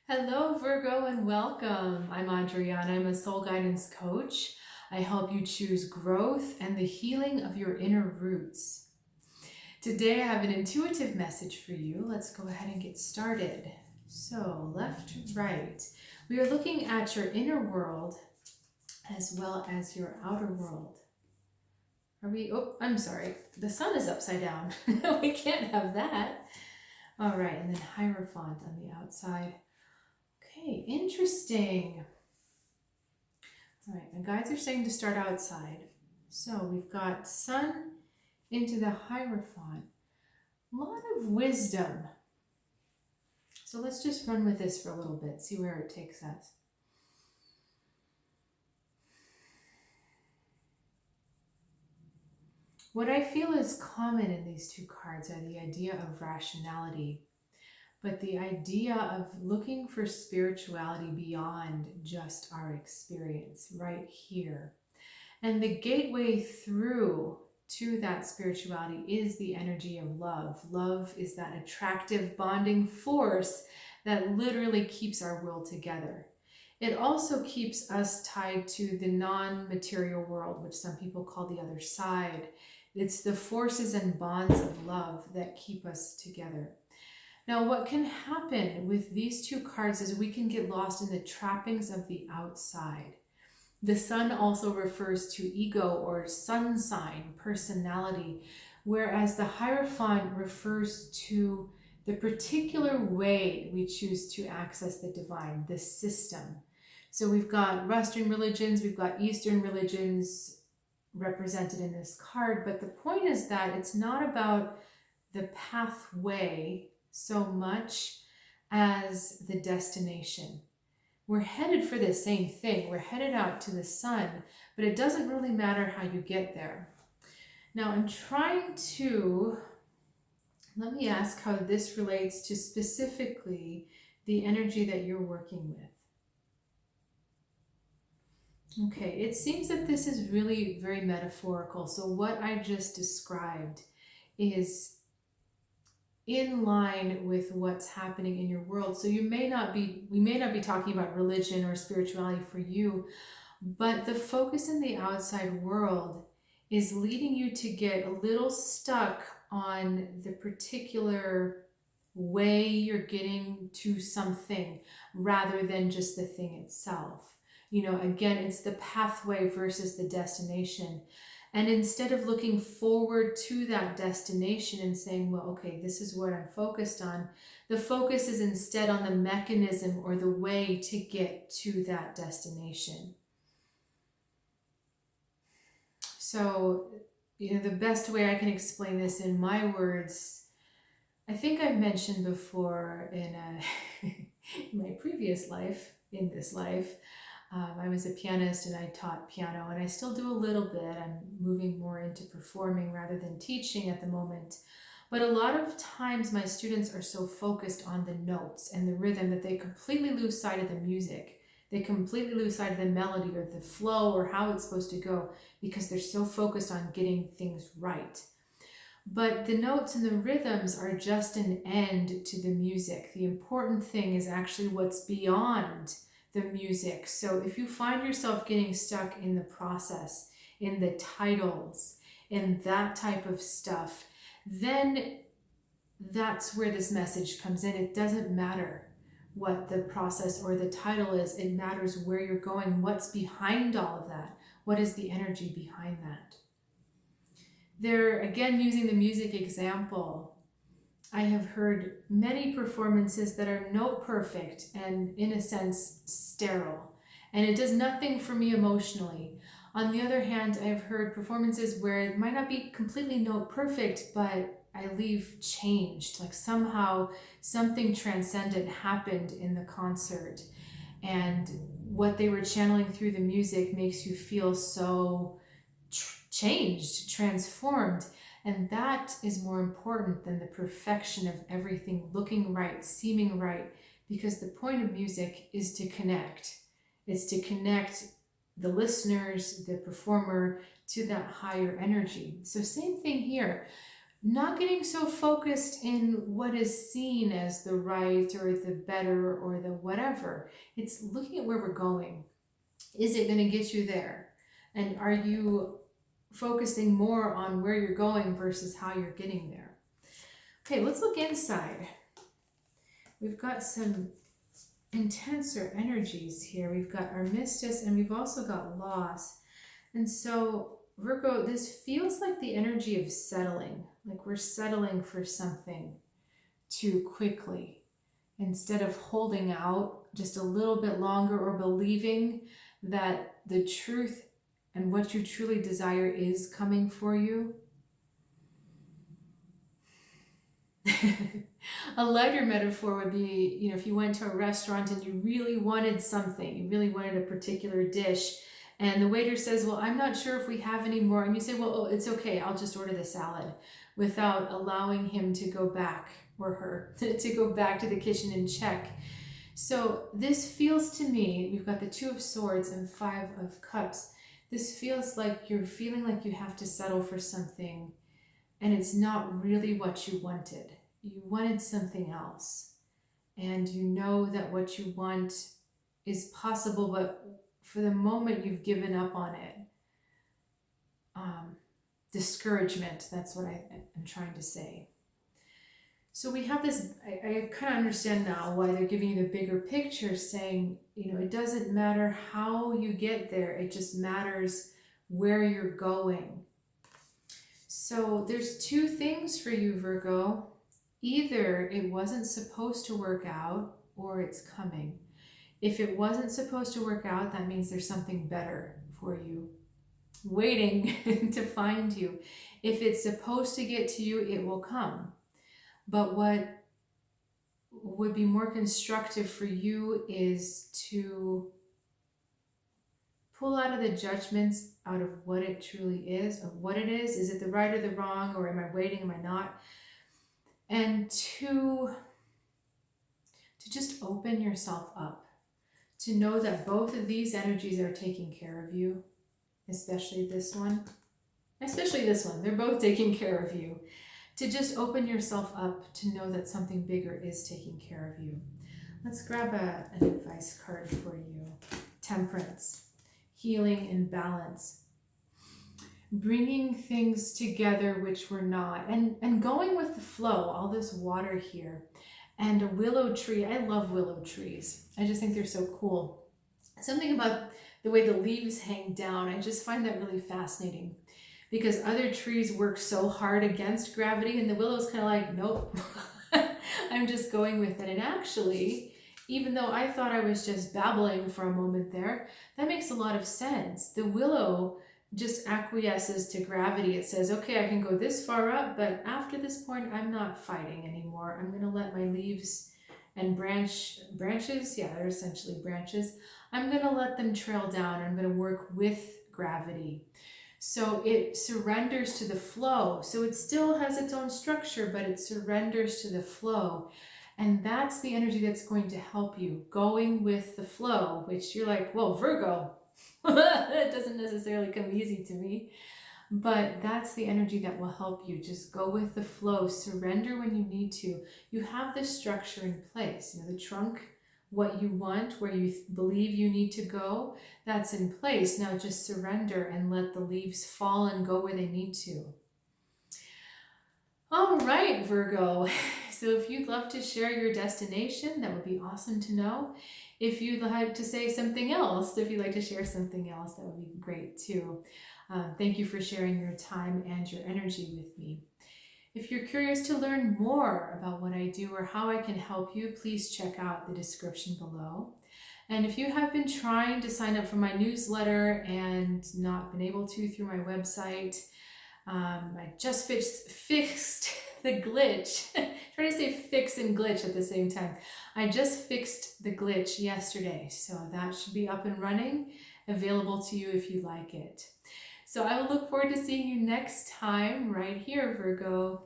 Hello, Virgo, and welcome. I'm Adriana. I'm a soul guidance coach. I help you choose growth and the healing of your inner roots. Today, I have an intuitive message for you. Let's go ahead and get started. So, left, right. We are looking at your inner world as well as your outer world. Oh, I'm sorry. The sun is upside down. We can't have that. All right, and then Hierophant on the outside. Okay, interesting. All right, my guides are saying to start outside. So we've got sun into the Hierophant. A lot of wisdom. So let's just run with this for a little bit, see where it takes us. What I feel is common in these two cards are the idea of rationality, but the idea of looking for spirituality beyond just our experience right here. And the gateway through to that spirituality is the energy of love. Love is that attractive bonding force that literally keeps our world together. It also keeps us tied to the non-material world, which some people call the other side. It's the forces and bonds of love that keep us together. Now, what can happen with these two cards is we can get lost in the trappings of the outside. The sun also refers to ego or sun sign, personality, whereas the Hierophant refers to the particular way we choose to access the divine, the system. So we've got Western religions, we've got Eastern religions represented in this card, but the point is that it's not about the pathway so much as the destination. We're headed for the same thing. We're headed out to the sun, but it doesn't really matter how you get there. Now I'm trying to, let me ask how this relates to specifically the energy that you're working with. Okay, it seems that this is really very metaphorical. So what I just described is in line with what's happening in your world. So we may not be talking about religion or spirituality for you, but the focus in the outside world is leading you to get a little stuck on the particular way you're getting to something rather than just the thing itself. Again, it's the pathway versus the destination. And instead of looking forward to that destination and saying, well, okay, this is what I'm focused on, the focus is instead on the mechanism or the way to get to that destination. So, the best way I can explain this in my words, I think I've mentioned before in my previous life, in this life, I was a pianist and I taught piano, and I still do a little bit. I'm moving more into performing rather than teaching at the moment. But a lot of times my students are so focused on the notes and the rhythm that they completely lose sight of the music. They completely lose sight of the melody or the flow or how it's supposed to go because they're so focused on getting things right. But the notes and the rhythms are just an end to the music. The important thing is actually what's beyond the music. So if you find yourself getting stuck in the process, in the titles, in that type of stuff, then that's where this message comes in. It doesn't matter what the process or the title is. It matters where you're going, what's behind all of that. What is the energy behind that? They're, again, using the music example. I have heard many performances that are note perfect and, in a sense, sterile. And it does nothing for me emotionally. On the other hand, I've heard performances where it might not be completely note perfect, but I leave changed. Like somehow something transcendent happened in the concert. And what they were channeling through the music makes you feel so changed, transformed. And that is more important than the perfection of everything looking right, seeming right, because the point of music is to connect. It's to connect the listeners, the performer, to that higher energy. So same thing here. not getting so focused in what is seen as the right or the better or the whatever. It's looking at where we're going. Is it going to get you there? And are you focusing more on where you're going versus how you're getting there? Okay, let's look inside. We've got some intenser energies here. We've got armistice and we've also got loss. And so Virgo, this feels like the energy of settling, like we're settling for something too quickly instead of holding out just a little bit longer or believing that the truth and what you truly desire is coming for you. A lighter metaphor would be, if you went to a restaurant and you really wanted something, you really wanted a particular dish, and the waiter says, well, I'm not sure if we have any more. And you say, well, oh, it's okay, I'll just order the salad, without allowing him to go back, or her, to go back to the kitchen and check. So this feels to me, we've got the 2 of Swords and 5 of Cups. This feels like you're feeling like you have to settle for something and it's not really what you wanted. You wanted something else. And you know that what you want is possible, but for the moment you've given up on it. Discouragement, that's what I'm trying to say. So we have this, I kind of understand now why they're giving you the bigger picture, saying, it doesn't matter how you get there, it just matters where you're going. So there's 2 things for you, Virgo. Either it wasn't supposed to work out or it's coming. If it wasn't supposed to work out, that means there's something better for you, waiting to find you. If it's supposed to get to you, it will come. But what would be more constructive for you is to pull out of the judgments out of what it truly is, of what it is. Is it the right or the wrong, or am I waiting, am I not? And to just open yourself up, to know that both of these energies are taking care of you, especially this one. They're both taking care of you. To just open yourself up to know that something bigger is taking care of you. Let's grab an advice card for you. Temperance, healing and balance. Bringing things together which were not, and going with the flow, all this water here. And a willow tree. I love willow trees. I just think they're so cool. Something about the way the leaves hang down, I just find that really fascinating. Because other trees work so hard against gravity, and the willow's kind of like, nope, I'm just going with it. And actually, even though I thought I was just babbling for a moment there, that makes a lot of sense. The willow just acquiesces to gravity. It says, okay, I can go this far up, but after this point, I'm not fighting anymore. I'm going to let my leaves and branches, yeah, they're essentially branches. I'm going to let them trail down. I'm going to work with gravity. So it surrenders to the flow. So it still has its own structure, but it surrenders to the flow. And that's the energy that's going to help you, going with the flow, which you're like, well, Virgo, that doesn't necessarily come easy to me. But that's the energy that will help you. Just go with the flow, surrender when you need to. You have this structure in place, the trunk, what you want, where you believe you need to go, that's in place. Now just surrender and let the leaves fall and go where they need to. All right, Virgo. So if you'd love to share your destination, that would be awesome to know. If you'd like to say something else, if you'd like to share something else, that would be great too. Thank you for sharing your time and your energy with me. If you're curious to learn more about what I do or how I can help you, please check out the description below. And if you have been trying to sign up for my newsletter and not been able to through my website, I just fixed the glitch. Trying to say fix and glitch at the same time. I just fixed the glitch yesterday, so that should be up and running, available to you if you like it. So I will look forward to seeing you next time right here, Virgo.